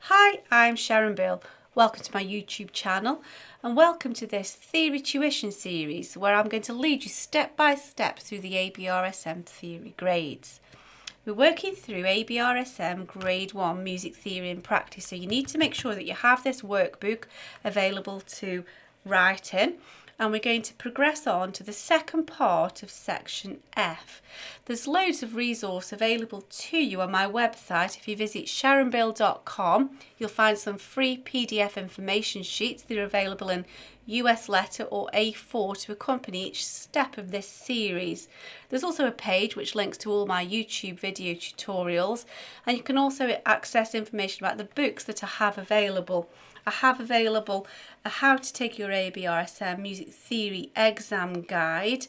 Hi, I'm Sharon. Welcome to my YouTube channel and welcome to this theory tuition series where I'm going to lead you step by step through the ABRSM theory grades. We're working through ABRSM Grade 1 Music Theory and Practice, so you need to make sure that you have this workbook available to write in. And we're going to progress on to the second part of section F. There's loads of resource available to you on my website. If you visit sharonbill.com, you'll find some free PDF information sheets. They're available in US letter or A4 to accompany each step of this series. There's also a page which links to all my YouTube video tutorials, and you can also access information about the books that I have available. I have available a How to Take Your ABRSM Music Theory Exam Guide,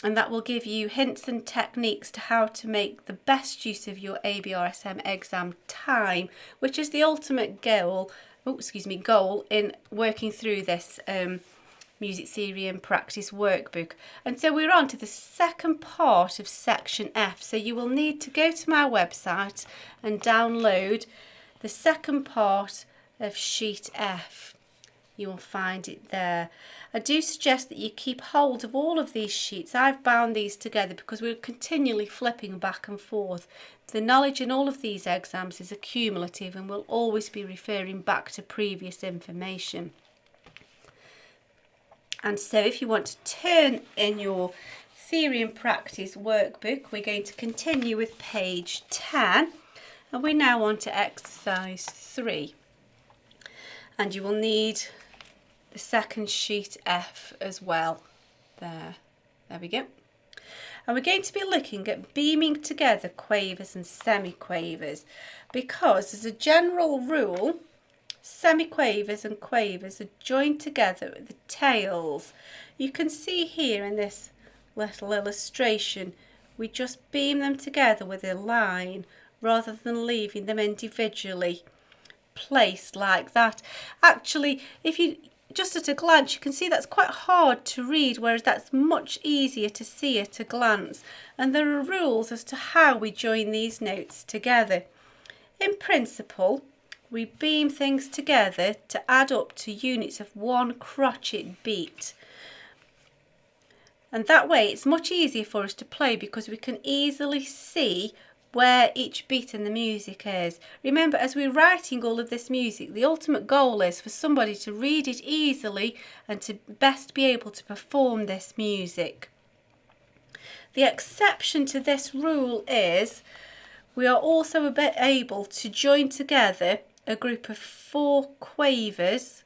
and that will give you hints and techniques to how to make the best use of your ABRSM exam time, which is the ultimate goal in working through this music theory and practice workbook. And so we're on to the second part of section F. So you will need to go to my website and download the second part of sheet F. You will find it there. I do suggest that you keep hold of all of these sheets. I've bound these together because we're continually flipping back and forth. The knowledge in all of these exams is accumulative and will always be referring back to previous information. And so if you want to turn in your theory and practice workbook, we're going to continue with page 10, and we're now on to exercise 3. And you will need the second sheet F as well. There we go. And we're going to be looking at beaming together quavers and semiquavers, because as a general rule, semiquavers and quavers are joined together at the tails. You can see here in this little illustration, we just beam them together with a line rather than leaving them individually placed like that. Actually, if you just at a glance, you can see that's quite hard to read, whereas that's much easier to see at a glance. And there are rules as to how we join these notes together. In principle, we beam things together to add up to units of 1 crotchet beat. And that way it's much easier for us to play because we can easily see where each beat in the music is. Remember, as we're writing all of this music, the ultimate goal is for somebody to read it easily and to best be able to perform this music. The exception to this rule is we are also able to join together a group of 4 quavers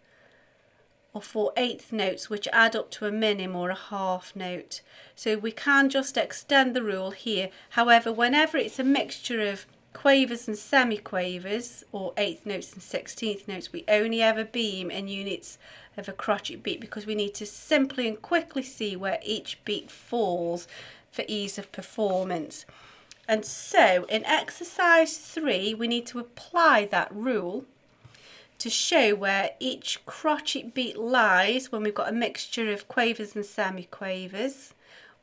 or 4 eighth notes which add up to a minim or a half note. So we can just extend the rule here. However, whenever it's a mixture of quavers and semiquavers or eighth notes and 16th notes, we only ever beam in units of a crotchet beat because we need to simply and quickly see where each beat falls for ease of performance. And so in exercise 3, we need to apply that rule to show where each crotchet beat lies when we've got a mixture of quavers and semiquavers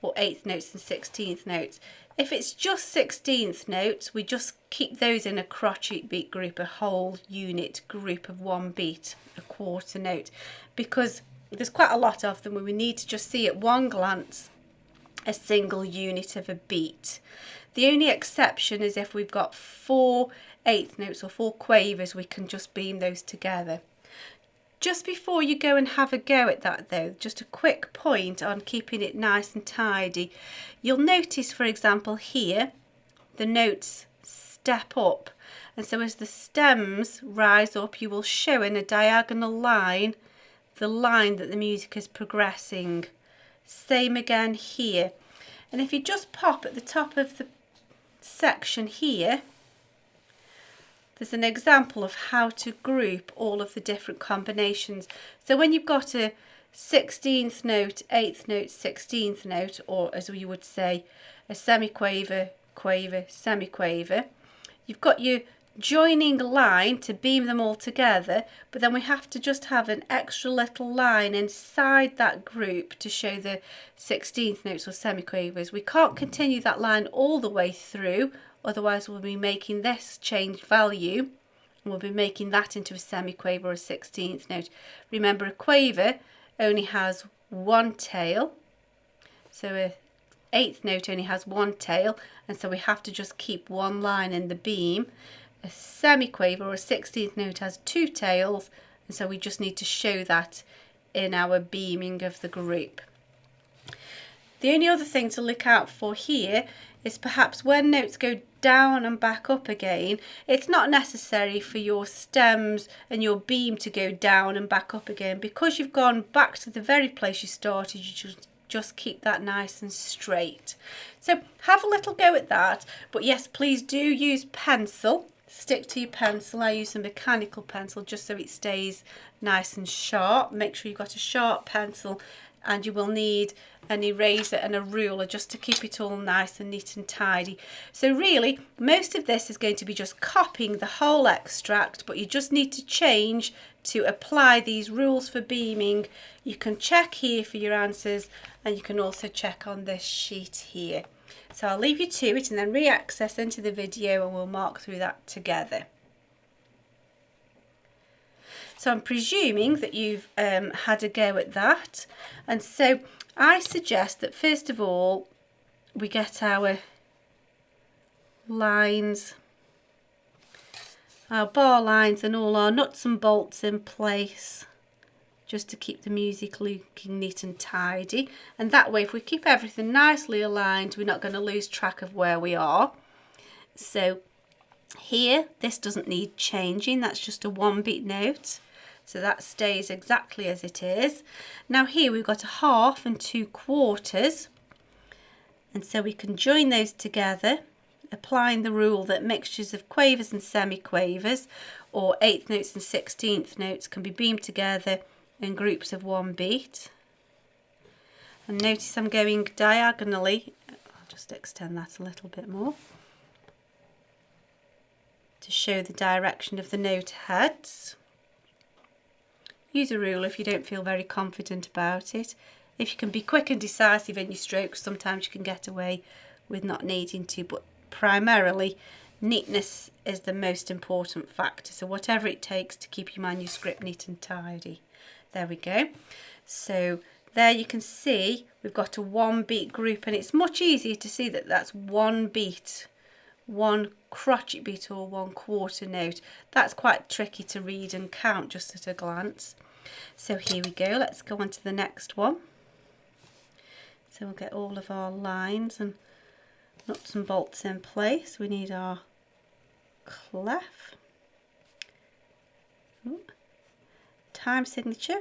or eighth notes and 16th notes. If it's just 16th notes, we just keep those in a crotchet beat group, a whole unit group of 1 beat, a quarter note, because there's quite a lot of them where we need to just see at one glance a single unit of a beat. The only exception is if we've got 4 eighth notes or 4 quavers, we can just beam those together. Just before you go and have a go at that though, just a quick point on keeping it nice and tidy. You'll notice, for example, here the notes step up, and so as the stems rise up, you will show in a diagonal line the line that the music is progressing. Same again here. And if you just pop at the top of the section here, there's an example of how to group all of the different combinations. So when you've got a 16th note, 8th note, 16th note, or as you would say, a semiquaver, quaver, semiquaver, you've got your joining line to beam them all together, but then we have to just have an extra little line inside that group to show the 16th notes or semiquavers. We can't continue that line all the way through, otherwise we'll be making this change value We'll be making that into a semiquaver or a 16th note. Remember, a quaver only has one tail, so a 8th note only has one tail, and so we have to just keep one line in the beam. A semiquaver or a 16th note has two tails, and so we just need to show that in our beaming of the group. The only other thing to look out for here is perhaps when notes go down and back up again, it's not necessary for your stems and your beam to go down and back up again. Because you've gone back to the very place you started, you just keep that nice and straight. So have a little go at that, but yes, please do use pencil. Stick to your pencil. I use a mechanical pencil just so it stays nice and sharp. Make sure you've got a sharp pencil, and you will need an eraser and a ruler just to keep it all nice and neat and tidy. So really, most of this is going to be just copying the whole extract, but you just need to change to apply these rules for beaming. You can check here for your answers, and you can also check on this sheet here. So I'll leave you to it and then re-access into the video and we'll mark through that together. So I'm presuming that you've had a go at that, and so I suggest that first of all we get our lines, our bar lines and all our nuts and bolts in place, just to keep the music looking neat and tidy. And that way, if we keep everything nicely aligned, we're not going to lose track of where we are. So here, this doesn't need changing, that's just a 1-beat note. So that stays exactly as it is. Now here we've got a half and 2 quarters. And so we can join those together, applying the rule that mixtures of quavers and semiquavers, or 8th notes and 16th notes, can be beamed together in groups of 1 beat. And notice I'm going diagonally. I'll just extend that a little bit more to show the direction of the note heads. Use a ruler if you don't feel very confident about it. If you can be quick and decisive in your strokes, sometimes you can get away with not needing to, but primarily neatness is the most important factor, so whatever it takes to keep your manuscript neat and tidy. There we go. So there you can see we've got a 1-beat group, and it's much easier to see that that's 1 beat, 1 crotchet beat or 1 quarter note. That's quite tricky to read and count just at a glance. So here we go, let's go on to the next one. So we'll get all of our lines and nuts and bolts in place. We need our clef. Ooh. Time signature.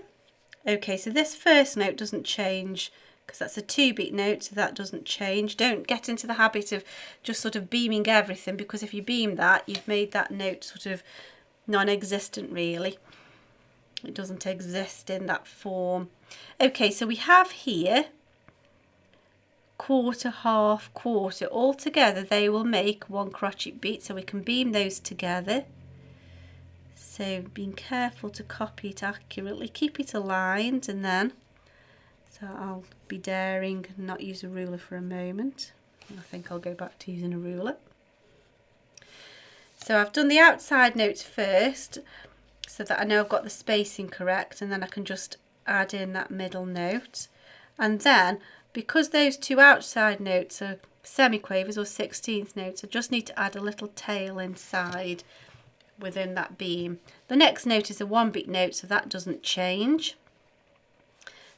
Okay, so this first note doesn't change because that's a 2-beat note, so that doesn't change. Don't get into the habit of just sort of beaming everything, because if you beam that, you've made that note sort of non-existent really. It doesn't exist in that form. Okay, so we have here quarter, half, quarter. All together they will make 1 crotchet beat, so we can beam those together. So being careful to copy it accurately, keep it aligned, and then, so I'll be daring and not use a ruler for a moment. I think I'll go back to using a ruler. So I've done the outside notes first, so that I know I've got the spacing correct, and then I can just add in that middle note. And then, because those 2 outside notes are semiquavers or 16th notes, I just need to add a little tail inside within that beam. The next note is a 1-beat note, so that doesn't change.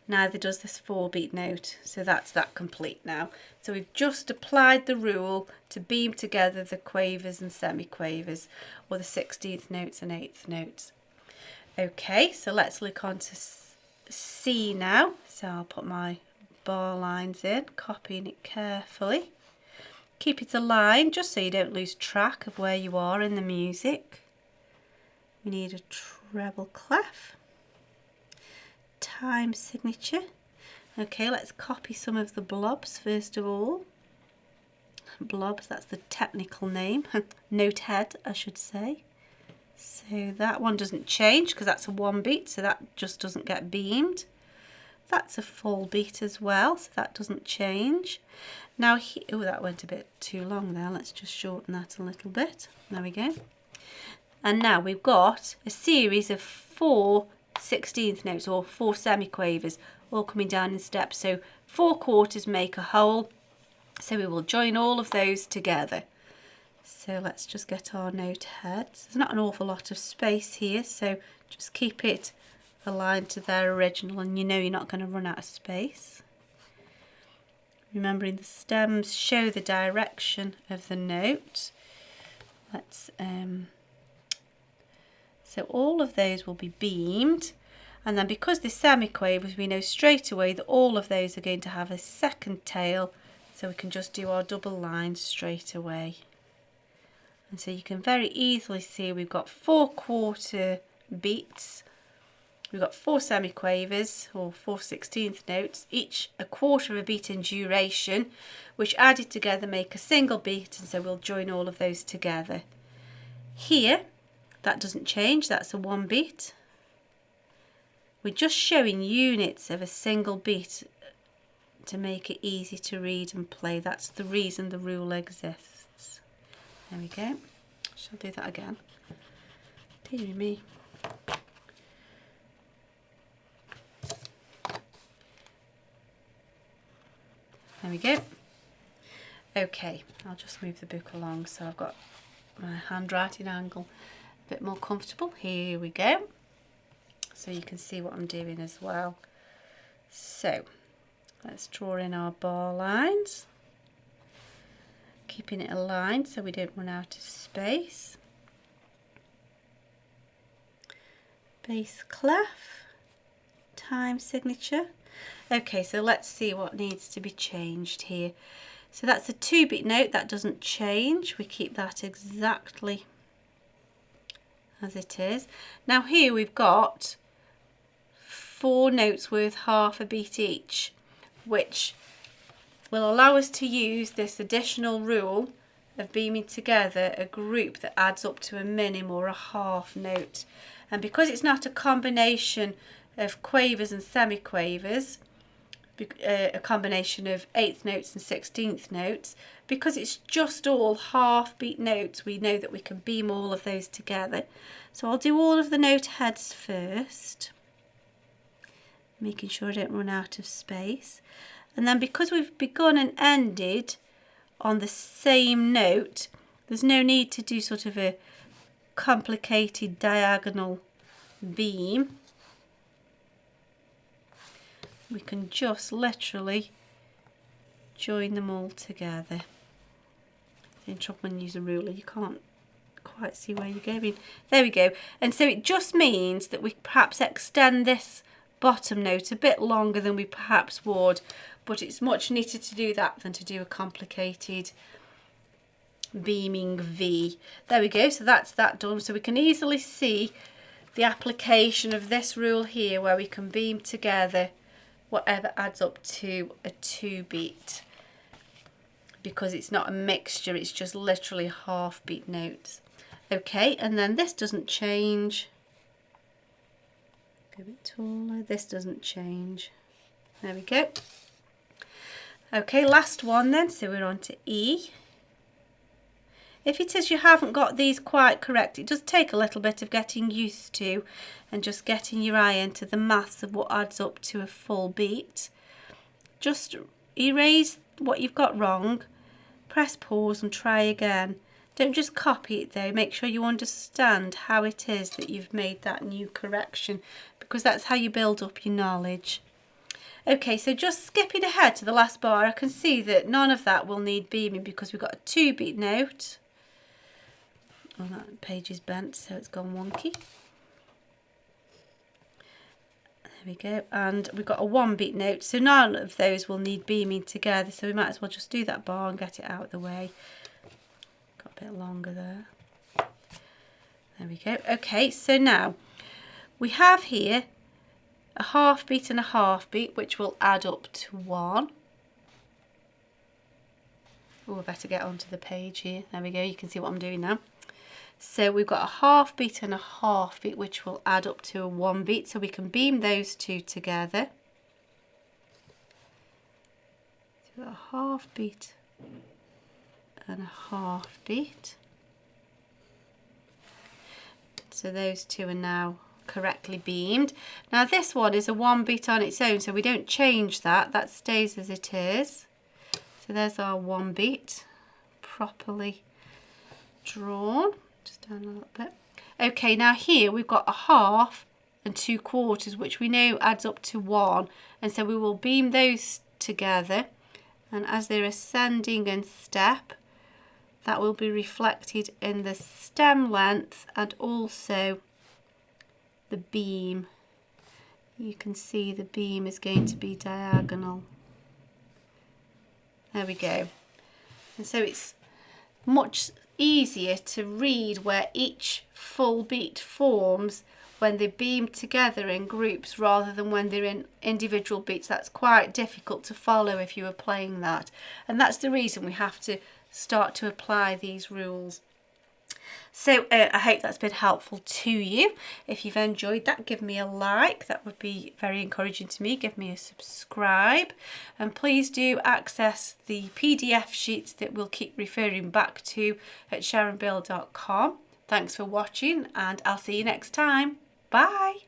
Neither does this 4-beat note, so that's that complete now. So we've just applied the rule to beam together the quavers and semiquavers, or the 16th notes and 8th notes. Okay, so let's look on to C now. So I'll put my bar lines in, copying it carefully. Keep it aligned just so you don't lose track of where you are in the music. We need a treble clef. Time signature. Okay, let's copy some of the blobs first of all. Blobs, that's the technical name. Note head, I should say. So that one doesn't change because that's a 1-beat, so that just doesn't get beamed. That's a full beat as well, so that doesn't change. Now, oh, that went a bit too long there. Let's just shorten that a little bit. There we go. And now we've got a series of 4 16th notes, or 4 semiquavers, all coming down in steps. So 4 quarters make a whole. So we will join all of those together. So let's just get our note heads. There's not an awful lot of space here, so just keep it aligned to their original, and you know you're not going to run out of space. Remembering the stems show the direction of the note. Let's so all of those will be beamed, and then because they're semiquavers, we know straight away that all of those are going to have a second tail, so we can just do our double lines straight away. And so you can very easily see we've got 4 quarter beats, we've got 4 semiquavers, or 4 16th notes, each a quarter of a beat in duration, which added together make a single beat, and so we'll join all of those together. Here, that doesn't change, that's a 1 beat. We're just showing units of a single beat to make it easy to read and play. That's the reason the rule exists. There we go. Shall do that again. Dear me. There we go. Okay, I'll just move the book along so I've got my handwriting angle a bit more comfortable. Here we go. So you can see what I'm doing as well. So let's draw in our bar lines, keeping it aligned so we don't run out of space. Base clef, time signature. Okay, so let's see what needs to be changed here. So that's a 2-beat note, that doesn't change. We keep that exactly as it is. Now here we've got 4 notes worth half a beat each, which will allow us to use this additional rule of beaming together a group that adds up to a minim or a half note. And because it's not a combination of quavers and semiquavers, a combination of 8th notes and 16th notes, because it's just all half beat notes, we know that we can beam all of those together. So I'll do all of the note heads first, making sure I don't run out of space. And then because we've begun and ended on the same note, there's no need to do sort of a complicated diagonal beam. We can just literally join them all together. In trouble when you use a ruler, you can't quite see where you're going. There we go. And so it just means that we perhaps extend this bottom note a bit longer than we perhaps would, but it's much neater to do that than to do a complicated beaming V. There we go, so that's that done. So we can easily see the application of this rule here, where we can beam together whatever adds up to a 2-beat, because it's not a mixture, it's just literally half beat notes. Okay, and then this doesn't change. Go a bit taller, this doesn't change. There we go. Okay, last one then, so we're on to E. If it is you haven't got these quite correct, it does take a little bit of getting used to and just getting your eye into the maths of what adds up to a full beat. Just erase what you've got wrong, press pause and try again. Don't just copy it though, make sure you understand how it is that you've made that new correction, because that's how you build up your knowledge. Okay, so just skipping ahead to the last bar, I can see that none of that will need beaming because we've got a 2-beat note. Oh, that page is bent, so it's gone wonky. There we go, and we've got a 1-beat note, so none of those will need beaming together, so we might as well just do that bar and get it out of the way. Got a bit longer there. There we go. Okay, so now we have here a half beat and a half beat, which will add up to 1. Oh, I better get onto the page here. There we go, you can see what I'm doing now. So we've got a half beat and a half beat, which will add up to a 1 beat, so we can beam those two together. So we've got a half beat and a half beat. So those two are now correctly beamed. Now this one is a 1 beat on its own, so we don't change that. That stays as it is. So there's our 1 beat, properly drawn. Just down a little bit. Okay, now here we've got a 1/2 and 2/4, which we know adds up to 1. And so we will beam those together. And as they're ascending in step, that will be reflected in the stem length and also the beam. You can see the beam is going to be diagonal. There we go. And so it's much easier to read where each full beat forms when they beam together in groups rather than when they're in individual beats. That's quite difficult to follow if you were playing that. And that's the reason we have to start to apply these rules. So I hope that's been helpful to you. If you've enjoyed that, give me a like. That would be very encouraging to me. Give me a subscribe. And please do access the PDF sheets that we'll keep referring back to at sharonbill.com. Thanks for watching, and I'll see you next time. Bye.